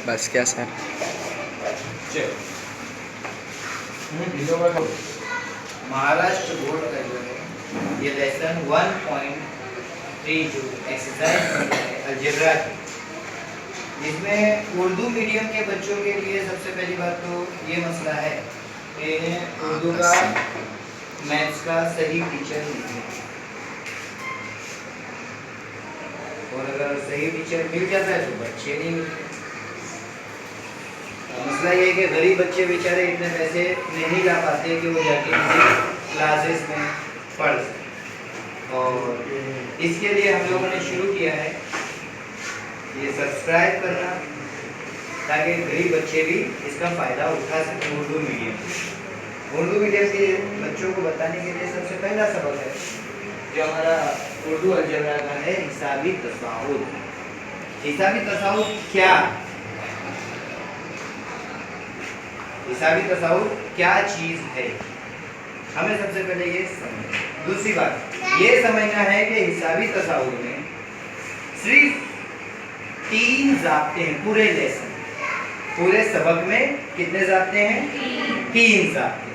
बस क्या sir? Maharashtra board का जो है ये लेसन 1.3 जो एक्सरसाइज अलजेब्रा की, जिसमें उर्दू मीडियम के बच्चों के लिए सबसे पहली बात तो ये मसला है कि उर्दू का मैथ्स का सही टीचर नहीं है, और अगर सही टीचर मिल जाता है तो बच्चे नहीं मिलते। मसला ये है कि गरीब बच्चे बेचारे इतने पैसे नहीं ला पाते कि वो जाके किसी क्लासेस में पढ़ सकें, और इसके लिए हम लोगों ने शुरू किया है ये सब्सक्राइब करना, ताकि गरीब बच्चे भी इसका फ़ायदा उठा सकें। उर्दू मीडियम के बच्चों को बताने के लिए सबसे पहला सबक है जो हमारा उर्दू अलजेब्रा का है, हिसाबी तसाउल। हिसाबी तसाउल क्या? हिसाबी तसाउल क्या चीज़ है, हमें सबसे पहले ये समझना। दूसरी बात ये समझना है कि हिसाबी तसाउल में सिर्फ 3 ज़ाब्ते हैं पूरे लेसन, पूरे सबक में। कितने ज़ाब्ते हैं? 3 ज़ाब्ते।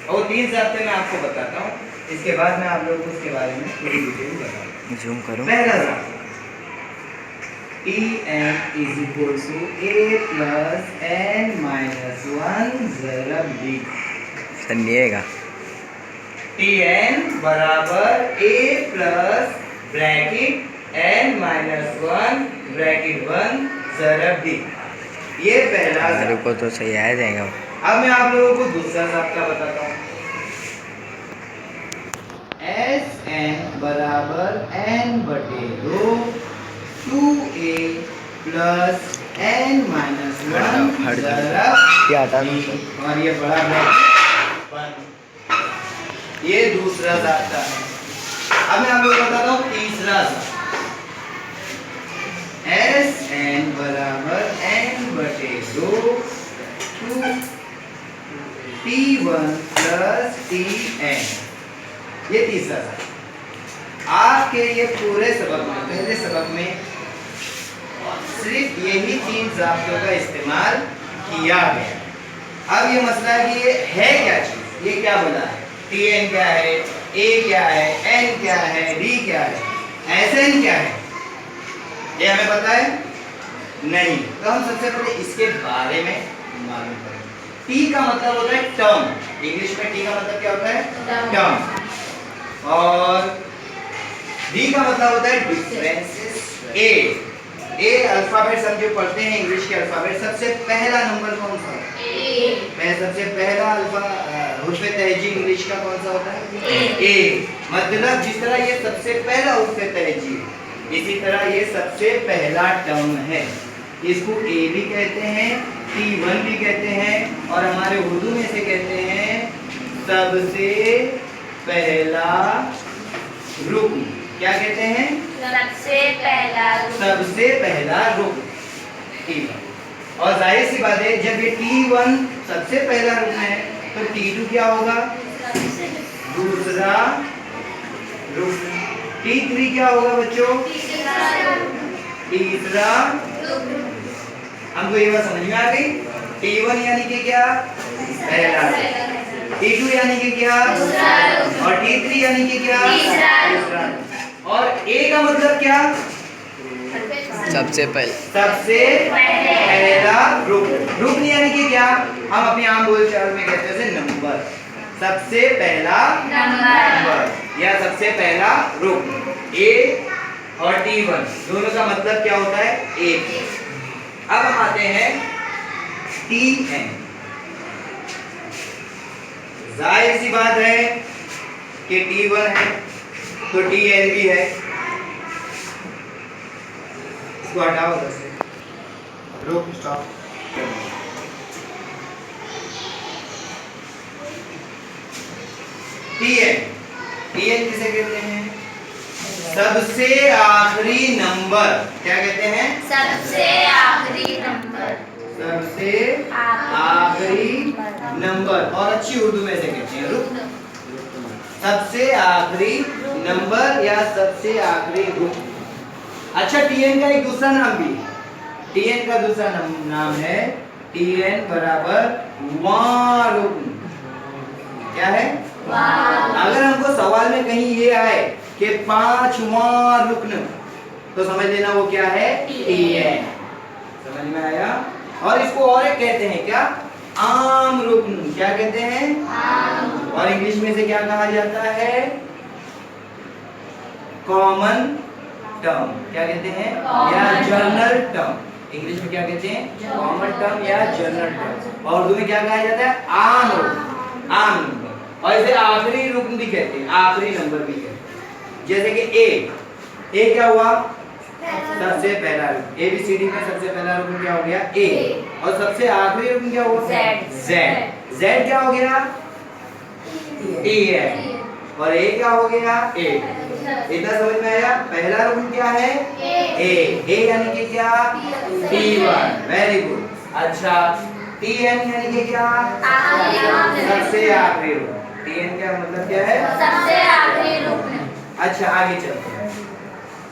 और 3 ज़ाब्ते मैं आपको बताता हूँ, इसके बाद मैं आप लोगों को उसके बारे में पूरी डिटेल बताऊँ। जूम करूँ। पहला ज़ाब्ता Tn is equal to a plus n minus 1 ज़रब d। समझिएगा। Tn बराबर a plus bracket n minus 1 bracket 1 ज़रब d। ये पहला मेरे को तो सही आ जाएगा। अब मैं आप लोगों को दूसरा ज़ाब्ता बताता हूँ। Sn बराबर n बटे 2 2a प्लस n माइनस 1 ज़रब क्या हटा दूँ? और ये बड़ा ब्रैकेट 1। ये दूसरा ज़ाब्ता है। अब मैं आप लोगों को बताता हूँ तीसरा ज़ाब्ता। Sn बराबर n बटे 2 t1 प्लस tn। ये तीसरा ज़ाब्ता। आपके ये पूरे सबक में, पहले सबक में सिर्फ यही 3 ज़ाब्तों का इस्तेमाल किया गया। अब ये मसला है कि ये है क्या चीज़, ये क्या बना है, Tn क्या है, A क्या है, N क्या है, D क्या है, Sn क्या है, ये हमें पता है नहीं। तो हम सबसे पहले इसके बारे में मालूम करें। T का मतलब होता है टर्म, इंग्लिश में T का मतलब क्या होता है? टर्म। और D का मतलब होता है डिफरेंसेस। ए अल्फाबेट हम जो पढ़ते हैं इंग्लिश के अल्फाबेट, सबसे पहला नंबर कौन सा होता है? सबसे पहला हुर्फ तहजी इंग्लिश का कौन सा होता है? ए। मतलब जिस तरह ये सबसे पहला हुर्फ तहजी, इसी तरह ये सबसे पहला टर्म है। इसको ए भी कहते हैं, T1 भी कहते हैं, और हमारे उर्दू में से कहते हैं सबसे पहला रुकन। क्या कहते हैं? सबसे पहला रुकन T1। और जाहिर सी बात है जब ये T1 सबसे पहला रुकन है तो T2 क्या होगा? दूसरा रुकन। T3 क्या होगा बच्चों? तीसरा। हमको ये बात समझ में आ गई? T1 यानी कि क्या? पहला। T2 यानी कि क्या? और T3 यानी कि क्या? तीसरा। और A का मतलब क्या? सबसे पहले पहला रुकन यानी कि क्या? हम अपने आम बोलचाल में कहते हैं नंबर, सबसे पहला नंबर या सबसे पहला रुकन। A और T1 दोनों का मतलब क्या होता है? एक। अब हम आते हैं Tn। जाहिर सी बात है कि T1 है तो Tn भी है। इसको हटाओ उधर से, रोक, स्टॉप। Tn किसे कहते हैं? सबसे आखिरी नंबर। क्या कहते हैं? सबसे आखिरी नंबर। और अच्छी उर्दू में से कहते हैं रुकन। सबसे आखिरी नंबर या सबसे आखिरी रुकन। अच्छा Tn का एक दूसरा नाम भी Tn का दूसरा नाम है Tn बराबर वां रुक्न। क्या है? अगर हमको सवाल में कहीं ये आए कि 5वां रुक्न, तो समझ लेना वो क्या है? Tn। समझ में आया? और इसको और एक कहते हैं क्या? आम रुक्न। क्या कहते हैं? आम। और इंग्लिश में से क्या कहा जाता है? Common term. क्या कहते हैं? या जनरल टर्म। इंग्लिश में क्या कहते हैं? कॉमन टर्म या जनरल टर्म। और उर्दू में क्या कहा जाता है? आम रुक्न। आम नंबर। और इसे आखिरी रुक्न भी कहते हैं, आखिरी नंबर भी कहते हैं। जैसे कि ए क्या हुआ? सबसे पहला रुक्न। ABCD में सबसे पहला रुक्न क्या हो गया? A। और सबसे आखिरी रुक्न क्या हुआ? Z क्या हो गया? E है। और A क्या हो गया? A। इतना समझ में आया? पहला रुक्न क्या है? A यानी कि क्या? T1। Very good. अच्छा, Tn यानी कि क्या? सबसे आखिरी रुक्न। Tn का मतलब क्या है? सबसे आखिरी रुक्न। अच्छा, आगे चलते हैं।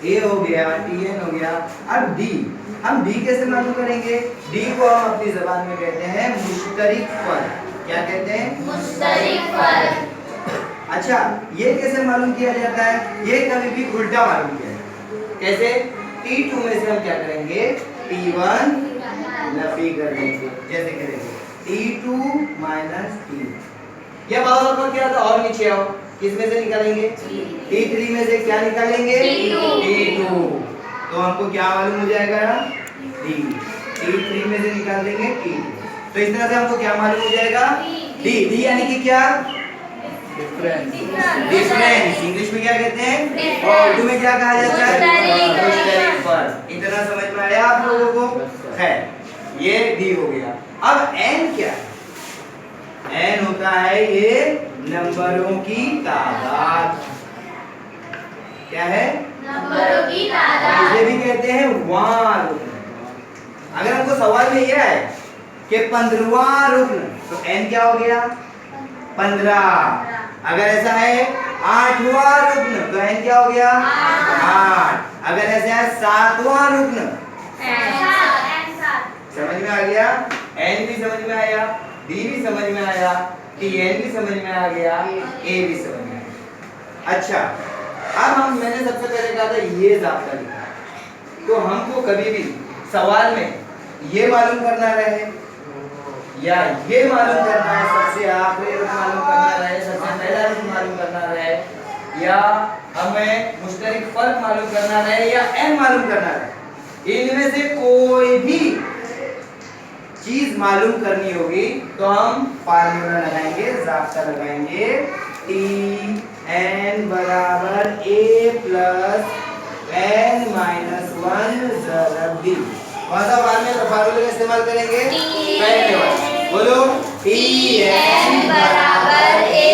A हो गया, Tn हो गया। अब D, हम D कैसे मालूम करेंगे? D को हम अपनी जबान में कहते हैं मुश्तरिक फर्क। क्या कहते हैं? मुश्तरिक फर्क। अच्छा, ये कैसे मालूम किया जाता है? ये कभी भी उल्टा मालूम किया जाता है। कैसे? T2 में से हम क्या करेंगे? T1 नफी कर देंगे। जैसे करेंगे T2 माइनस T। या बात और क्या था? और नीचे आओ, किस में से निकालेंगे? T3 में से क्या निकालेंगे? T2। तो हमको क्या मालूम हो जाएगा? D। T3 में से निकाल देंगे T2। तो इस तरह से हमको क्या मालूम हो जाएगा? D यानी कि क्या? डिफरेंस। इंग्लिश में क्या कहते हैं? और उर्दू में क्या कहा जाता है? मुश्तरिक फर्क। इतना समझ में आया आप लोगों को? खैर, ये D हो गया। अब N क्या है? N होता है ये नंबरों की तादाद। क्या है? नंबरों की तादाद। इसे भी कहते हैं वां रुक्न। अगर हमको सवाल में यह है कि 15वां रुक्न, तो N क्या हो गया? 15। अगर ऐसा है 8वां रुक्न, तो N क्या हो गया? 8। अगर ऐसा है 7वां रुक्न, समझ में आ गया? N भी समझ में आया, D भी समझ में आया, Tn भी समझ में आ गया, A भी समझ में आया। अच्छा, अब मैंने सबसे पहले कहा था ये ज़ाब्ता लिखा, तो हमको कभी भी सवाल में ये मालूम करना रहे या ये मालूम करना है, सबसे आखिरी रुक्न मालूम करना रहे, सबसे पहला रुक्न मालूम करना रहे, या हमें मुश्तरिक फर्क मालूम करना रहे, या N मालूम करना रहे, इनमें से कोई भी चीज मालूम करनी होगी तो हम फार्मूला लगाएंगे, ज़ाब्ता लगाएंगे। Tn बराबर A plus N minus 1 ज़रब D। कौन सा फार्मूला का इस्तेमाल करेंगे? पहले वाला। बोलो, Tn बराबर A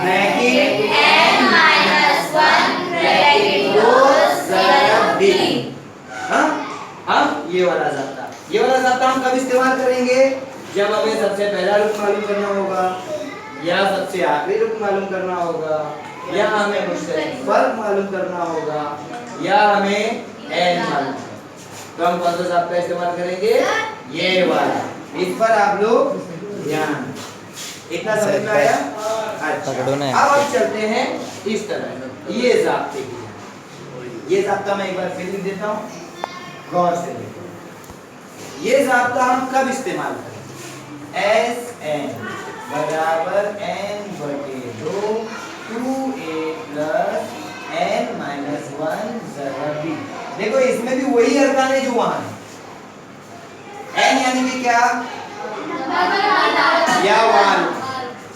bracket N minus 1 bracket 2 ज़रब D। हाँ, हम ये वाला ज़ाब्ता हम कब इस्तेमाल करेंगे? जब हमें सबसे पहला रुक्न मालूम करना होगा, या सबसे आखिरी रुक्न मालूम करना होगा, या हमें मुश्तरिक फर्क मालूम करना होगा, या हमें N मालूम। तो हम कौन सा ज़ाब्ता इस्तेमाल करेंगे? ये वाला। इस पर आप लोग ध्यान। इतना समझ में आया? अच्छा, अब हम चलते हैं इस तरह ये ज़ाब्ते की। ये ज़ाब्ता मैं एक बार फिर लिख देता हूँ, गौर से देखो। ये ज़ाब्ता हम कब इस्तेमाल करें? Sn बराबर N बटे 2 2A plus N minus 1 ज़रब D। देखो, इसमें भी वही अरकान है जो वहां है। N यानी कि क्या? या वाल।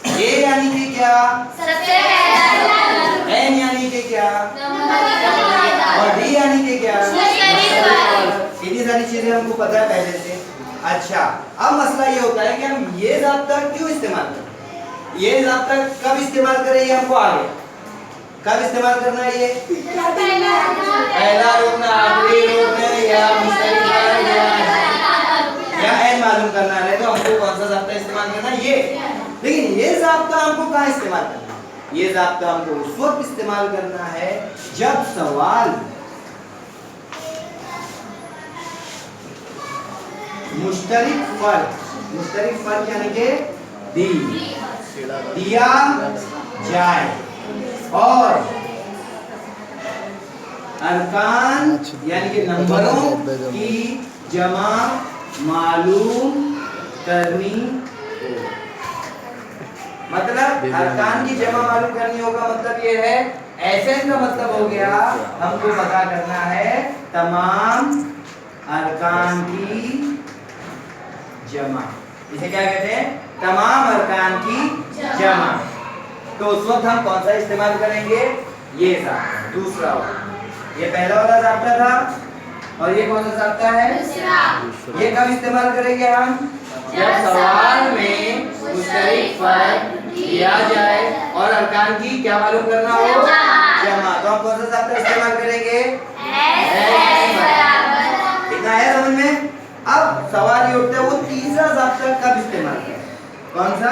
A यानी कि क्या? सबसे पहला। N यानी कि क्या? और D यानी कि क्या? इतनी सारी चीजें हमको पता है पहले से। अच्छा, अब मसला ये होता है कि हम ये ज़ाब्ता क्यों इस्तेमाल करें? ये ज़ाब्ता कब इस्तेमाल करें, ये हमको आ गया। कब इस्तेमाल करना है ये? पहला रुक्न, आखिरी रुक्न, या मुश्तरिक फर्क, या N मालूम करना है, तो हमको कौन सा ज़ाब्ता इस्तेमाल करना है? ये। लेकिन ये ज़ाब्ता हमको कहाँ इस्तेमाल करना है? ये ज़ाब्ता हमको उस वक्त इस्तेमाल करना है जब सवाल मुश्तरिक फर्क यानी कि दिया जाए और अरकान यानी कि नंबरों की जमा मालूम करनी हो। मतलब अरकान की जमा मालूम करनी होगा, मतलब ये है एसएन का मतलब हो गया हमको पता करना है तमाम अरकान की जमा। इसे क्या कहते हैं? तमाम अरकान की जमा। तो उस वक्त हम कौन सा इस्तेमाल करेंगे? ये सा दूसरा वाला। ये पहला वाला ज़ाब्ता था और ये कौन सा ज़ाब्ता है? दूसरा। ये कब इस्तेमाल करेंगे हम? जब सवाल में मुश्तरिक फर्क दिया जाए और अरकान की क्या मालूम करना हो? जमा। तो हम कौन सा ज़ाब्ता इस्तेमाल करेंगे? इतना है समझ में? अब सवाल ये उठता है वो तीसरा ज़ाब्ता कब इस्तेमाल करें? कौन सा?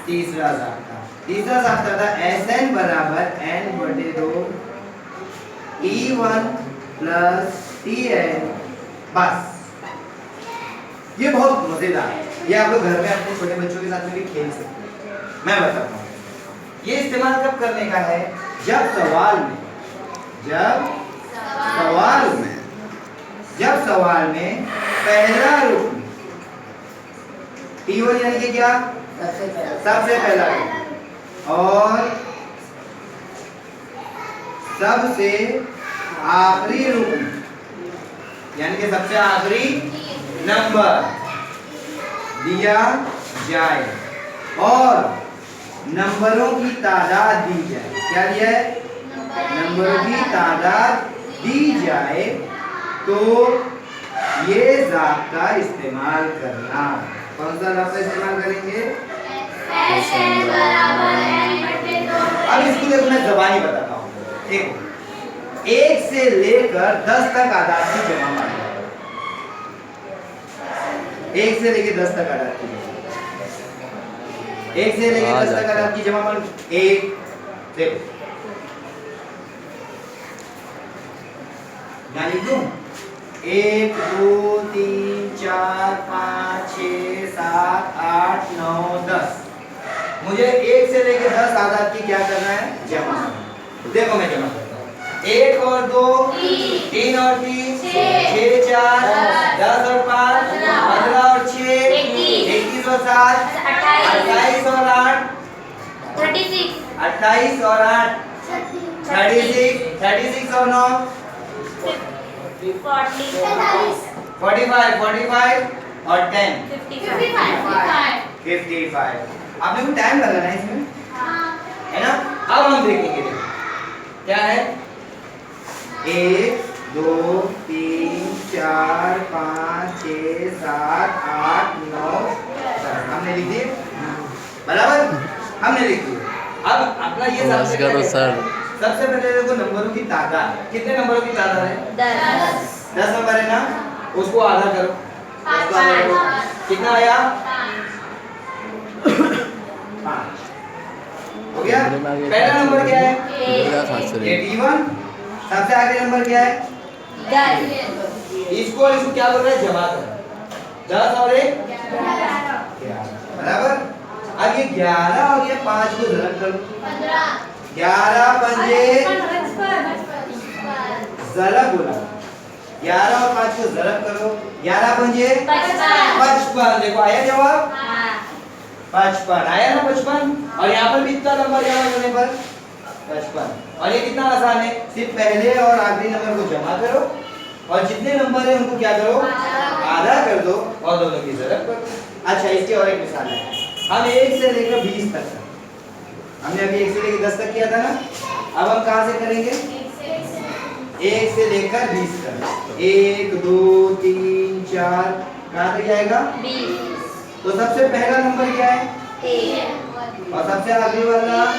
तीसरा ज़ाब्ता। तीसरा ज़ाब्ता था SN बराबर n/2 T1 प्लस Tn। बस ये बहुत मजेदार है, ये आप लोग घर में अपने छोटे बच्चों के साथ में भी खेल सकते हैं। मैं बताता हूँ ये इस्तेमाल कब करने का है? जब सवाल में पहला रुकन T1 यानी कि क्या? सबसे पहला रुकन और सबसे आखिरी रुकन यानी कि सबसे आखिरी नंबर दिया जाए और नंबरों की तादाद दी जाए। क्या दिया है? नंबरों की तादाद दी जाए तो ये ज़ाब्ता इस्तेमाल करना। कौन सा ज़ाब्ता इस्तेमाल करेंगे? अब इसको देखो मैं ज़बानी बताता हूँ। देखो 1 से लेकर 10 तक आदाद की जमा मालूम। 1 से लेकर 10 तक आदाद की जमा। 1 से लेकर 10 तक आदाद की जमा मालूम। 1 देखो यहाँ लिख दूं 1 2 3 4 5 6 7 8 9 10। मुझे 1 से लेकर 10 आदाद की क्या करना है? जमा। देखो मैं जमा करता हूँ। 1 और 2 3 और 3 6 4 10 और 5 15 और 6 21 और 7 28 और 8 28 और 8 36 और 9 45 और 10 55। आपने को टाइम लगाना है इसमें, है ना? अब हम देखेंगे क्या है। 1 2 3 4 5 6 7 8 9 10 हमने लिख दिए बराबर, हमने लिख दिए। अब अपना ये सबसे करो सर। सबसे पहले देखो नंबरों की तादाद। कितने नंबरों की तादाद है? 10 नंबर है ना, उसको आधा करो। कितना आया? 5 हो गया। पहला नंबर क्या है? T1। सबसे आगे नंबर क्या है? 10। इसको क्या बोल रहा है? जमा कर। 10 और 1 बराबर। अब ये 11 और ये 5 को जरब करो। 11 पंजे जरब बोला। 11 और 5 को जरब करो। 11 पंजे 55। देखो आया जवाब 55 आया ना 55। और यहाँ पर भी इतना नंबर जमा करने पर 55। और ये कितना आसान है, सिर्फ पहले और आखिरी नंबर को जमा करो और जितने नंबर है उनको क्या करो? आधा कर दो और दोनों की जरब कर दो। अच्छा इसकी और एक मिसाल है। हम 1 से लेकर 20 तक, हमने अभी 1 से लेकर 10 तक किया था ना, अब हम कहाँ से करेंगे? 1 से लेकर 20 तक। 1 2 3 4 कहाँ तक जाएगा? 20। तो सबसे पहला नंबर क्या है? 1 और सबसे आखिरी वाला